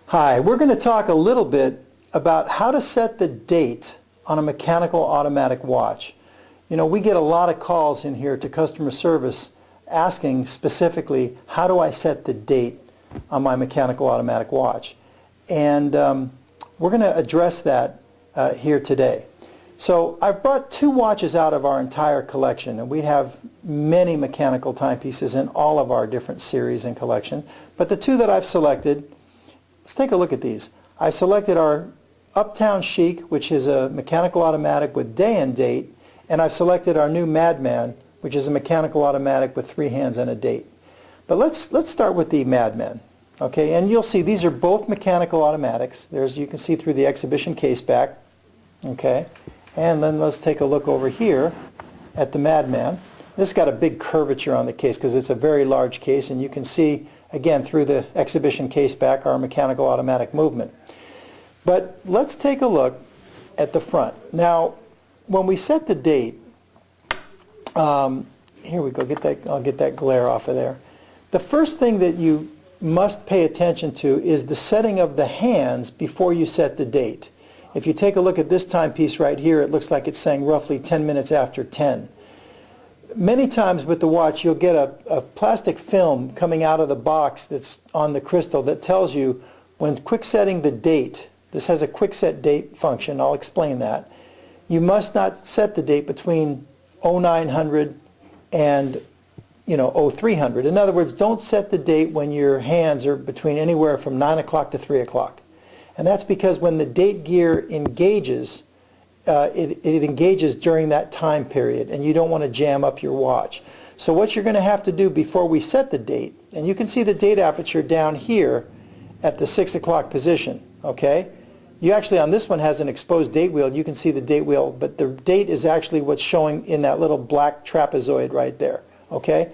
Hi, we're going to talk a little bit about how to set the date on a mechanical automatic watch. You know, we get a lot of calls in here to customer service asking specifically, how do I set the date on my mechanical automatic watch? And we're going to address that here today. So I've brought two watches out of our entire collection, and we have many mechanical timepieces in all of our different series and collection. But the two that I've selected, let's take a look at these. I selected our Uptown Chic, which is a mechanical automatic with day and date, and I've selected our new Madman, which is a mechanical automatic with 3 hands and a date. But let's start with the Madman. Okay, and you'll see these are both mechanical automatics. You can see through the exhibition case back. Okay, and then let's take a look over here at the Madman. This has got a big curvature on the case because it's a very large case, and you can see again through the exhibition case back our mechanical automatic movement. But let's take a look at the front. Now, when we set the date, here we go. I'll get that glare off of there. The first thing that you must pay attention to is the setting of the hands before you set the date. If you take a look at this timepiece right here, it looks like it's saying roughly 10 minutes after 10. Many times with the watch you'll get a plastic film coming out of the box that's on the crystal that tells you when quick setting the date. This has a quick set date function. I'll explain that. You must not set the date between 0900 and 0300. In other words, don't set the date when your hands are between anywhere from 9 o'clock to 3 o'clock. And that's because when the date gear engages, it engages during that time period, and you don't want to jam up your watch. So what you're going to have to do before we set the date, and you can see the date aperture down here at the 6 o'clock position, okay? You actually, on this one, has an exposed date wheel. You can see the date wheel, but the date is actually what's showing in that little black trapezoid right there, okay?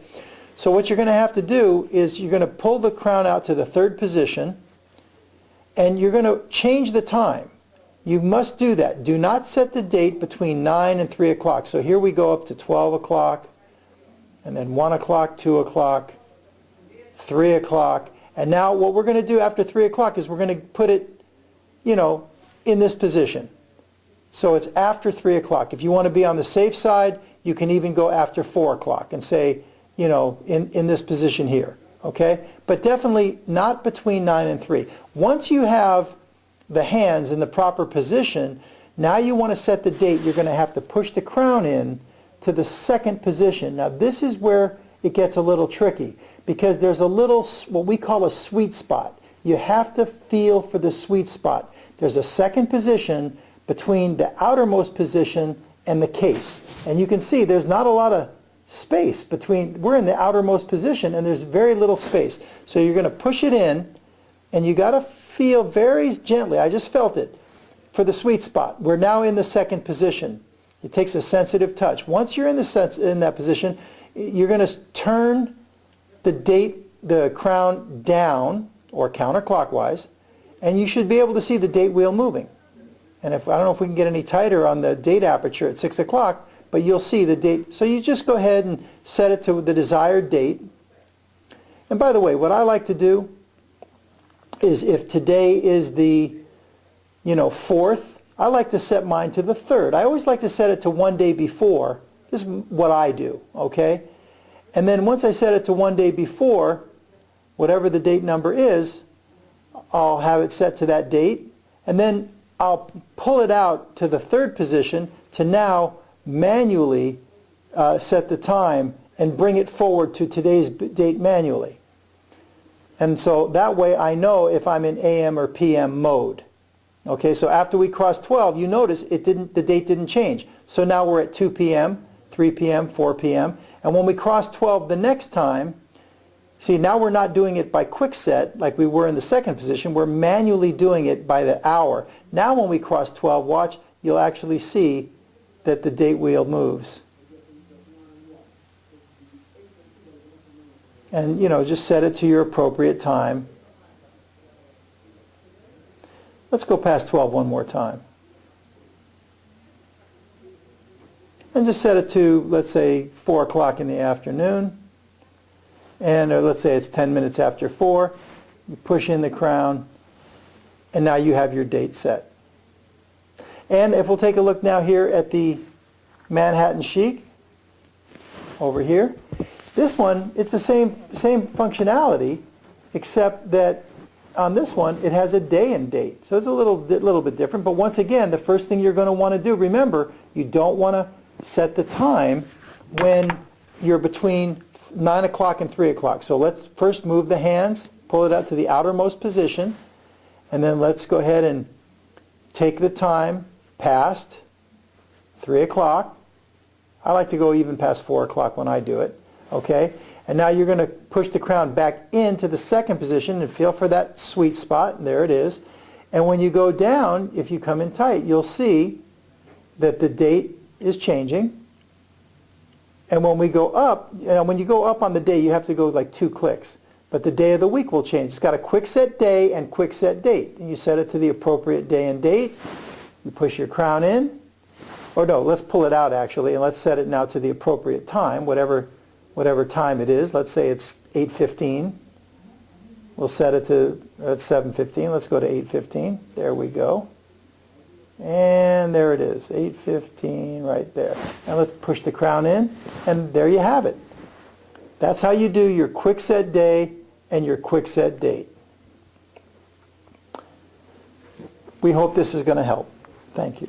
So what you're going to have to do is you're going to pull the crown out to the 3rd position, and you're going to change the time. You must do that. Do not set the date between 9 and 3 o'clock. So here we go up to 12 o'clock, and then 1 o'clock, 2 o'clock, 3 o'clock. And now what we're going to do after 3 o'clock is we're going to put it, in this position. So it's after 3 o'clock. If you want to be on the safe side, you can even go after 4 o'clock and say, in this position here. Okay? But definitely not between 9 and 3. Once you have the hands in the proper position, now you want to set the date. You're going to have to push the crown in to the 2nd position. Now this is where it gets a little tricky because there's a little, what we call a sweet spot. You have to feel for the sweet spot. There's a 2nd position between the outermost position and the case. And you can see there's not a lot of space between, we're in the outermost position and there's very little space. So you're going to push it in and you got to feel very gently, I just felt it, for the sweet spot. We're now in the 2nd position. It takes a sensitive touch. Once you're in that position, you're going to turn the crown down or counterclockwise, and you should be able to see the date wheel moving. And I don't know if we can get any tighter on the date aperture at 6 o'clock, but you'll see the date. So you just go ahead and set it to the desired date. And by the way, what I like to do is if today is the 4th, I like to set mine to the 3rd. I always like to set it to one day before. This is what I do, okay? And then once I set it to one day before, whatever the date number is, I'll have it set to that date, and then I'll pull it out to the 3rd position to now manually set the time and bring it forward to today's date manually. And so that way I know if I'm in AM or PM mode. Okay, so after we cross 12, you notice the date didn't change. So now we're at 2 p.m., 3 p.m., 4 p.m., and when we cross 12 the next time, see, now we're not doing it by quick set like we were in the 2nd position. We're manually doing it by the hour. Now when we cross 12, watch, you'll actually see that the date wheel moves. And, just set it to your appropriate time. Let's go past 12 one more time. And just set it to, let's say, 4 o'clock in the afternoon. And let's say it's 10 minutes after 4. You push in the crown, And now you have your date set. And if we'll take a look now here at the Manhattan Chic, over here, this one, it's the same functionality, except that on this one, it has a day and date. So it's a little bit different. But once again, the first thing you're going to want to do, remember, you don't want to set the time when you're between 9 o'clock and 3 o'clock. So let's first move the hands, pull it out to the outermost position, and then let's go ahead and take the time past 3 o'clock. I like to go even past 4 o'clock when I do it. Okay? And now you're going to push the crown back into the second position and feel for that sweet spot. And there it is. And when you go down, if you come in tight, you'll see that the date is changing. And when we go up, when you go up on the day, you have to go like 2 clicks. But the day of the week will change. It's got a quick set day and quick set date. And you set it to the appropriate day and date. You push your crown in. Or no, let's pull it out actually, and let's set it now to the appropriate time, whatever time it is. Let's say it's 8:15. We'll set it to 7:15. Let's go to 8:15. There we go. And there it is, 8:15 right there. Now let's push the crown in, and there you have it. That's how you do your quick set day and your quick set date. We hope this is going to help. Thank you.